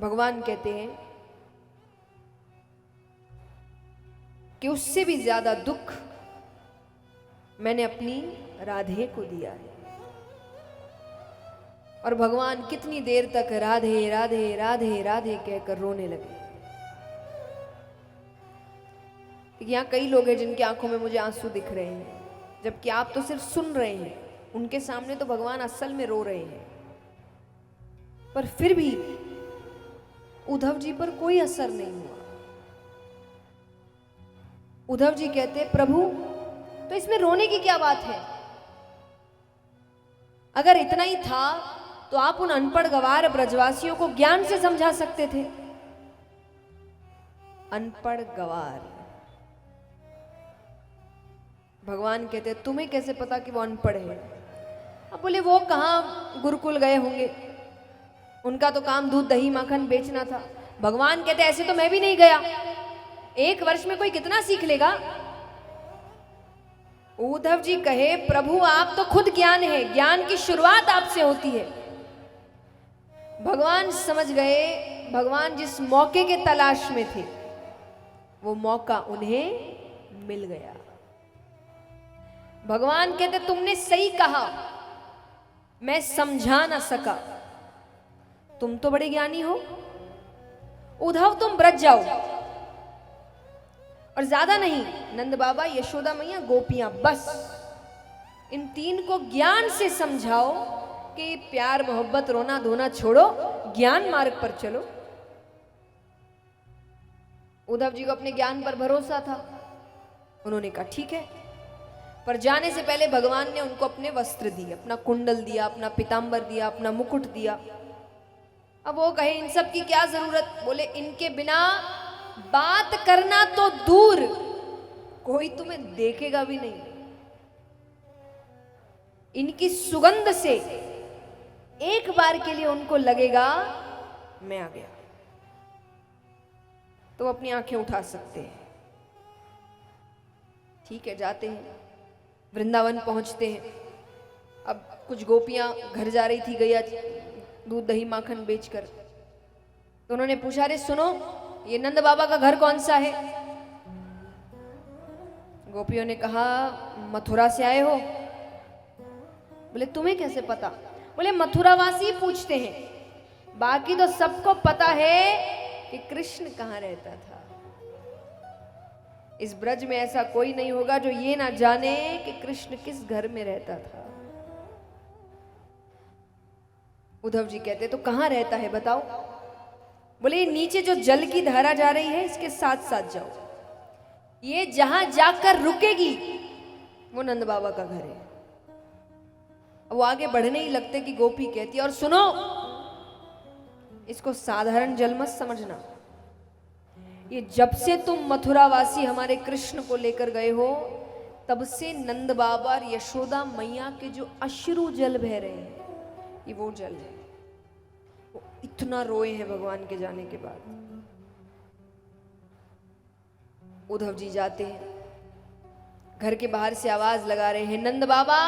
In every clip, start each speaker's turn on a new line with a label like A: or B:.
A: भगवान कहते हैं कि उससे भी ज्यादा दुख मैंने अपनी राधे को दिया है। और भगवान कितनी देर तक राधे राधे राधे राधे कहकर रोने लगे। यहाँ कई लोग हैं जिनकी आंखों में मुझे आंसू दिख रहे हैं, जबकि आप तो सिर्फ सुन रहे हैं। उनके सामने तो भगवान असल में रो रहे हैं, पर फिर भी उद्धव जी पर कोई असर नहीं हुआ। उद्धव जी कहते, प्रभु तो इसमें रोने की क्या बात है? अगर इतना ही था तो आप उन अनपढ़ गवार ब्रजवासियों को ज्ञान से समझा सकते थे। अनपढ़ गवार, भगवान कहते तुम्हें कैसे पता कि वो अनपढ़ है? अब बोले वो कहां गुरुकुल गए होंगे, उनका तो काम दूध दही माखन बेचना था। भगवान कहते ऐसे तो मैं भी नहीं गया, 1 वर्ष में कोई कितना सीख लेगा। उद्धव जी कहे, प्रभु आप तो खुद ज्ञान है, ज्ञान की शुरुआत आपसे होती है। भगवान समझ गए, भगवान जिस मौके के तलाश में थे वो मौका उन्हें मिल गया। भगवान कहते तुमने सही कहा, मैं समझा ना सका, तुम तो बड़े ज्ञानी हो। उद्धव तुम ब्रज जाओ, और ज्यादा नहीं, नंद बाबा, यशोदा मैया, गोपियां, बस इन 3 को ज्ञान से समझाओ कि प्यार मोहब्बत रोना धोना छोड़ो, ज्ञान मार्ग पर चलो। उद्धव जी को अपने ज्ञान पर भरोसा था। उन्होंने कहा ठीक है, पर जाने से पहले भगवान ने उनको अपने वस्त्र दिए, अपना कुंडल दिया, अपना पीतांबर दिया, अपना मुकुट दिया। अब वो कहे इन सब की क्या जरूरत? बोले इनके बिना बात करना तो दूर, कोई तुम्हें देखेगा भी नहीं। इनकी सुगंध से एक बार के लिए उनको लगेगा मैं आ गया, तो अपनी आंखें उठा सकते हैं। ठीक है, जाते हैं, वृंदावन पहुंचते हैं। अब कुछ गोपियां घर जा रही थी गैया दूध दही माखन बेचकर, तो उन्होंने पूछा, अरे सुनो, ये नंद बाबा का घर कौन सा है? गोपियों ने कहा मथुरा से आए हो। बोले तुम्हें कैसे पता? बोले मथुरावासी पूछते हैं, बाकी तो सबको पता है कि कृष्ण कहाँ रहता था। इस ब्रज में ऐसा कोई नहीं होगा जो ये ना जाने कि कृष्ण किस घर में रहता था। उद्धव जी कहते तो कहाँ रहता है बताओ? बोले नीचे जो जल की धारा जा रही है इसके साथ साथ जाओ, ये जहां जाकर रुकेगी वो नंद बाबा का घर है। वो आगे बढ़ने ही लगते कि गोपी कहती है, और सुनो, इसको साधारण जल मत समझना, ये जब से तुम मथुरावासी हमारे कृष्ण को लेकर गए हो तब से नंद बाबा और यशोदा मैया के जो अश्रु जल बह रहे हैं ये वो जल है। वो इतना रोए हैं भगवान के जाने के बाद। उद्धव जी जाते हैं, घर के बाहर से आवाज लगा रहे हैं, नंद बाबा,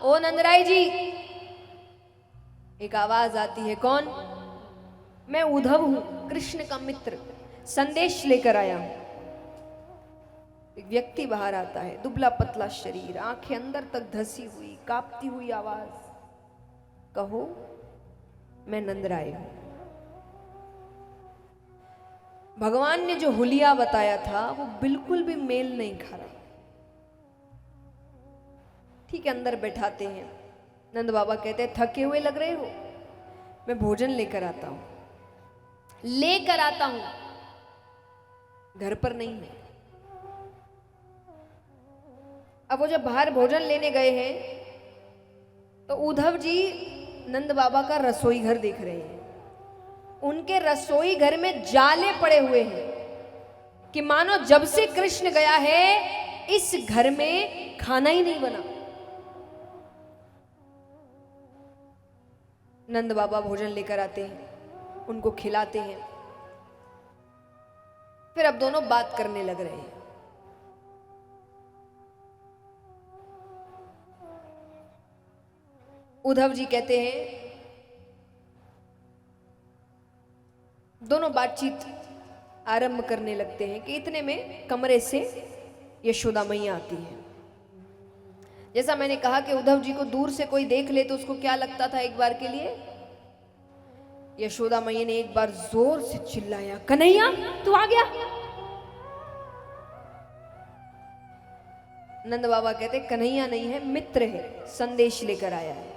A: ओ नंदराय जी। एक आवाज आती है, कौन? मैं उद्धव हूं, कृष्ण का मित्र, संदेश लेकर आया हूं। एक व्यक्ति बाहर आता है, दुबला पतला शरीर, आंखें अंदर तक धसी हुई, कांपती हुई आवाज, कहो मैं नंदराय हूं। भगवान ने जो हुलिया बताया था वो बिल्कुल भी मेल नहीं खा रहा। ठीक है, अंदर बैठाते हैं। नंद बाबा कहते हैं थके हुए लग रहे हो, मैं भोजन लेकर आता हूं। लेकर आता हूं, घर पर नहीं है। अब वो जब बाहर भोजन लेने गए हैं तो उद्धव जी नंद बाबा का रसोई घर देख रहे हैं। उनके रसोई घर में जाले पड़े हुए हैं कि मानो जब से कृष्ण गया है इस घर में खाना ही नहीं बना। नंद बाबा भोजन लेकर आते हैं, उनको खिलाते हैं, फिर अब दोनों बात करने लग रहे हैं। उद्धव जी कहते हैं दोनों बातचीत आरंभ करने लगते हैं कि इतने में कमरे से यशोदा मैया आती है। जैसा मैंने कहा कि उद्धव जी को दूर से कोई देख ले तो उसको क्या लगता था एक बार के लिए, यशोदा मैया ने एक बार जोर से चिल्लाया, कन्हैया तू आ गया। नंद बाबा कहते कन्हैया नहीं है, मित्र है, संदेश लेकर आया है।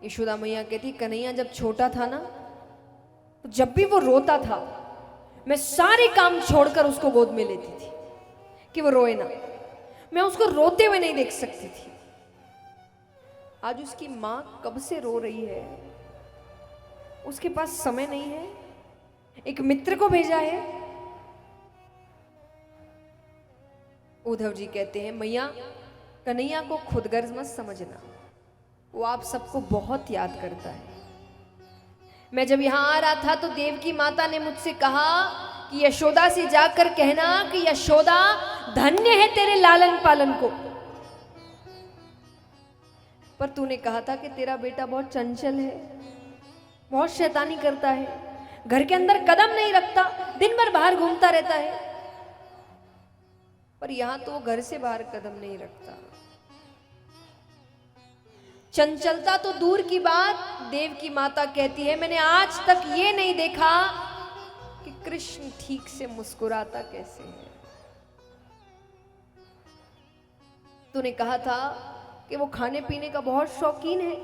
A: यशोदा मैया कहती कन्हैया जब छोटा था ना, तो जब भी वो रोता था मैं सारे काम छोड़कर उसको गोद में लेती थी कि वो रोए ना, मैं उसको रोते हुए नहीं देख सकती थी। आज उसकी मां कब से रो रही है, उसके पास समय नहीं है, एक मित्र को भेजा है। उद्धव जी कहते हैं मैया कन्हैया को खुदगर्ज मत समझना, वो आप सबको बहुत याद करता है। मैं जब यहां आ रहा था तो देवकी माता ने मुझसे कहा कि यशोदा से जाकर कहना कि यशोदा धन्य है तेरे लालन पालन को, पर तूने कहा था कि तेरा बेटा बहुत चंचल है, बहुत शैतानी करता है, घर के अंदर कदम नहीं रखता, दिन भर बाहर घूमता रहता है। पर यहां तो वो घर से बाहर कदम नहीं रखता। चंचलता तो दूर की बात, देव की माता कहती है मैंने आज तक ये नहीं देखा कि कृष्ण ठीक से मुस्कुराता कैसे है। तूने कहा था कि वो खाने पीने का बहुत शौकीन है,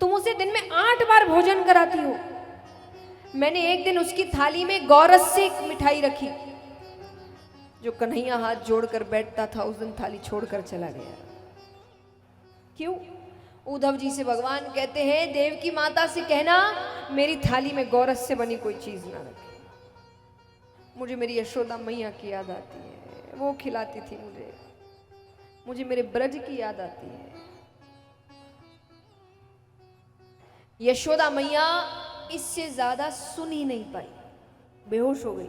A: तुम उसे दिन में 8 बार भोजन कराती हो। मैंने एक दिन उसकी थाली में गौरस से एक मिठाई रखी, जो कन्हैया हाथ जोड़कर बैठता था उस दिन थाली छोड़कर चला गया। क्यों? उद्धव जी से भगवान कहते हैं देव की माता से कहना मेरी थाली में गौरस से बनी कोई चीज ना रखे। मुझे मेरी यशोदा मैया की याद आती है, वो खिलाती थी मुझे मेरे ब्रज की याद आती है। यशोदा मैया इससे ज्यादा सुन ही नहीं पाई, बेहोश हो गई।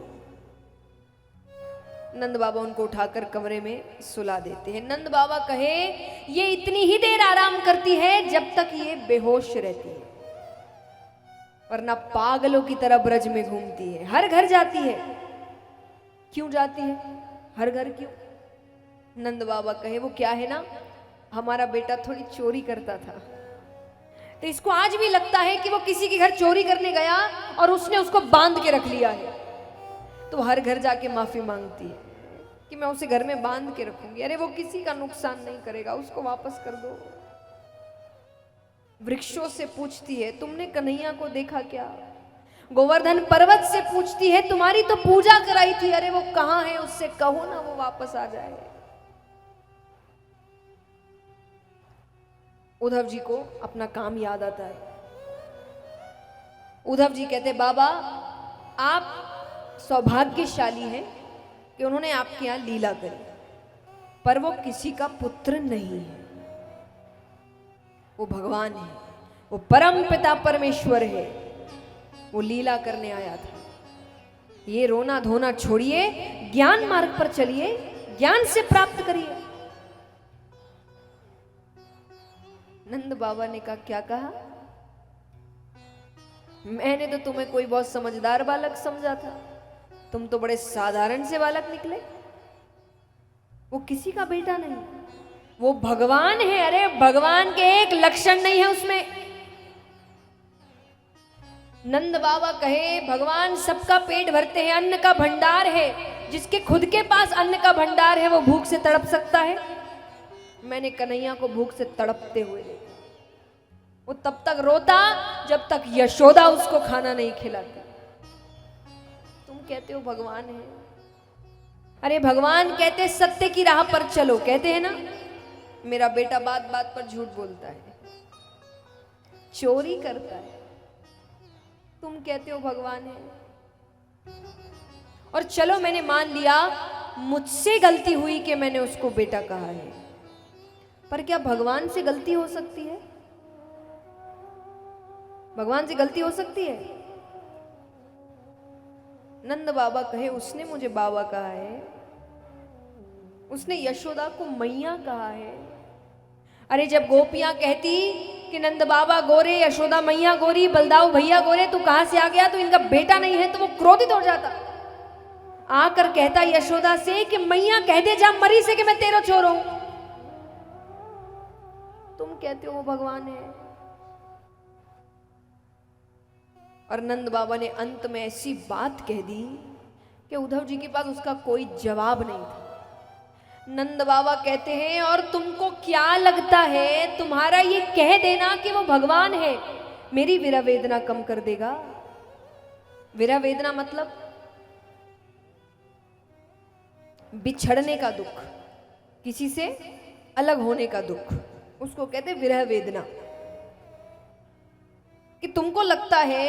A: नंद बाबा उनको उठाकर कमरे में सुला देते हैं। नंद बाबा कहे ये इतनी ही देर आराम करती है जब तक ये बेहोश रहती है, वरना पागलों की तरह ब्रज में घूमती है, हर घर जाती है। क्यों जाती है हर घर, क्यों? नंद बाबा कहे वो क्या है ना, हमारा बेटा थोड़ी चोरी करता था, तो इसको आज भी लगता है कि वो किसी के घर चोरी करने गया और उसने उसको बांध के रख लिया है, तो हर घर जाके माफी मांगती है कि मैं उसे घर में बांध के रखूंगी। अरे वो किसी का नुकसान नहीं करेगा, उसको वापस कर दो। वृक्षों से पूछती है तुमने कन्हैया को देखा क्या? गोवर्धन पर्वत से पूछती है तुम्हारी तो पूजा कराई थी, अरे वो कहां है, उससे कहो ना वो वापस आ जाए। उद्धव जी को अपना काम याद आता है। उद्धव जी कहते बाबा आप सौभाग्यशाली हैं कि उन्होंने आपके यहां लीला करी, पर वो किसी का पुत्र नहीं है, वो भगवान है, वो परम पिता परमेश्वर है, वो लीला करने आया था। ये रोना धोना छोड़िए, ज्ञान मार्ग पर चलिए, ज्ञान से प्राप्त करिए। नंद बाबा ने कहा क्या कहा? मैंने तो तुम्हें कोई बहुत समझदार बालक समझा था, तुम तो बड़े साधारण से बालक निकले। वो किसी का बेटा नहीं, वो भगवान है। अरे भगवान के एक लक्षण नहीं है उसमें। नंद बाबा कहे भगवान सबका पेट भरते हैं, अन्न का भंडार है, जिसके खुद के पास अन्न का भंडार है वो भूख से तड़प सकता है? मैंने कन्हैया को भूख से तड़पते हुए देखा। वो तब तक रोता जब तक यशोदा उसको खाना नहीं खिलाती। तुम कहते हो भगवान है, अरे भगवान कहते सत्य की राह पर चलो, कहते हैं ना। मेरा बेटा बात बात पर झूठ बोलता है, चोरी करता है, तुम कहते हो भगवान है। और चलो मैंने मान लिया मुझसे गलती हुई कि मैंने उसको बेटा कहा है, पर क्या भगवान से गलती हो सकती है? भगवान से गलती हो सकती है? नंद बाबा कहे उसने मुझे बाबा कहा है, उसने यशोदा को मैया कहा है। अरे जब गोपियां कहती कि नंद बाबा गोरे, यशोदा मैया गोरी, बलदाऊ भैया गोरे, तू कहां से आ गया, तू इनका बेटा नहीं है, तो वो क्रोधित हो जाता, आकर कहता यशोदा से कि मैया कह दे जा मरी से कि मैं तेरा छोर हूं। तुम कहते हो वो भगवान है। और नंद बाबा ने अंत में ऐसी बात कह दी कि उद्धव जी के पास उसका कोई जवाब नहीं था। नंद बाबा कहते हैं और तुमको क्या लगता है, तुम्हारा ये कह देना कि वो भगवान है मेरी विरह वेदना कम कर देगा? विरह वेदना मतलब बिछड़ने का दुख, किसी से अलग होने का दुख, उसको कहते विरह वेदना। कि तुमको लगता है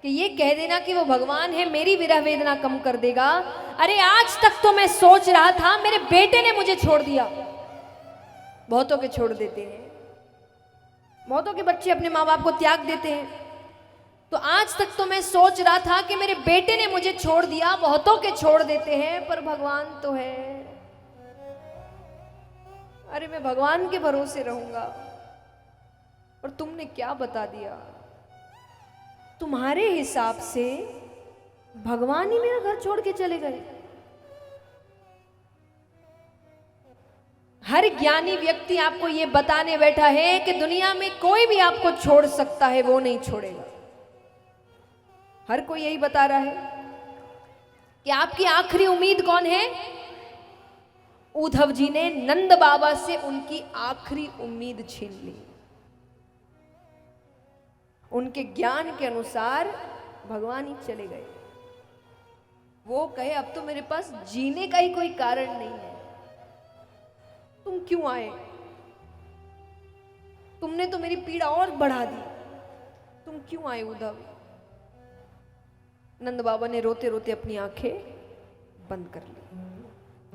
A: कि ये कह देना कि वो भगवान है मेरी विरह वेदना कम कर देगा? अरे आज तक तो मैं सोच रहा था मेरे बेटे ने मुझे छोड़ दिया। बहुतों के छोड़ देते हैं, बहुतों के बच्चे अपने माँ बाप को त्याग देते हैं। तो आज तक तो मैं सोच रहा था कि मेरे बेटे ने मुझे छोड़ दिया, बहुतों के छोड़ देते हैं, पर भगवान तो है। अरे मैं भगवान के भरोसे रहूंगा, और तुमने क्या बता दिया? तुम्हारे हिसाब से भगवान ही मेरा घर छोड़ के चले गए। हर ज्ञानी व्यक्ति आपको यह बताने बैठा है कि दुनिया में कोई भी आपको छोड़ सकता है, वो नहीं छोड़ेगा। हर कोई यही बता रहा है कि आपकी आखिरी उम्मीद कौन है? उद्धव जी ने नंद बाबा से उनकी आखिरी उम्मीद छीन ली। उनके ज्ञान के अनुसार भगवान ही चले गए। वो कहे अब तो मेरे पास जीने का ही कोई कारण नहीं है, तुम क्यों आए? तुमने तो मेरी पीड़ा और बढ़ा दी, तुम क्यों आए उद्धव? नंद बाबा ने रोते रोते अपनी आंखें बंद कर ली।